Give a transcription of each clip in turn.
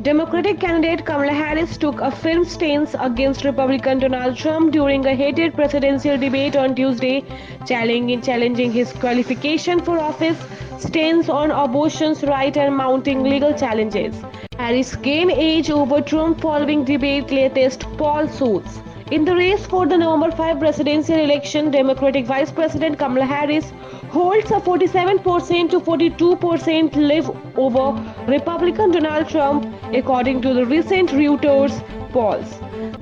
Democratic candidate Kamala Harris took a firm stance against Republican Donald Trump during a heated presidential debate on Tuesday, challenging his qualification for office, stance on abortion's right, and mounting legal challenges. Harris gained edge over Trump following debate latest poll shows. In the race for the November 5 presidential election, Democratic Vice President Kamala Harris holds a 47% to 42% lead over Republican Donald Trump, according to the recent Reuters polls.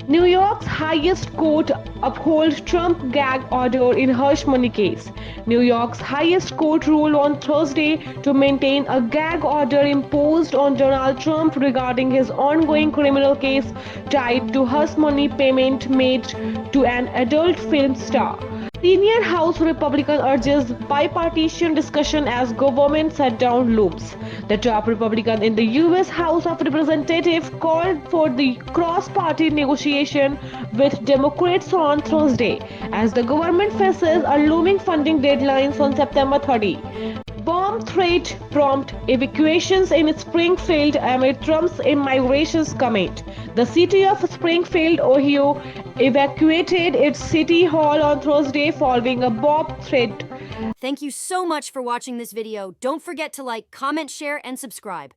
New York's highest court upheld Trump gag order in hush money case. New York's highest court ruled on Thursday to maintain a gag order imposed on Donald Trump regarding his ongoing criminal case tied to hush money payment made to an adult film star. Senior House Republican urges bipartisan discussion as government shutdown looms. The top Republican in the U.S. House of Representatives called for the cross-party negotiation with Democrats on Thursday, as the government faces a looming funding deadline on September 30. Bomb threat prompt evacuations in Springfield amid Trump's immigration comment. The city of Springfield, Ohio, evacuated its city hall on Thursday following a bomb threat. Thank you so much for watching this video. Don't forget to like, comment, share, and subscribe.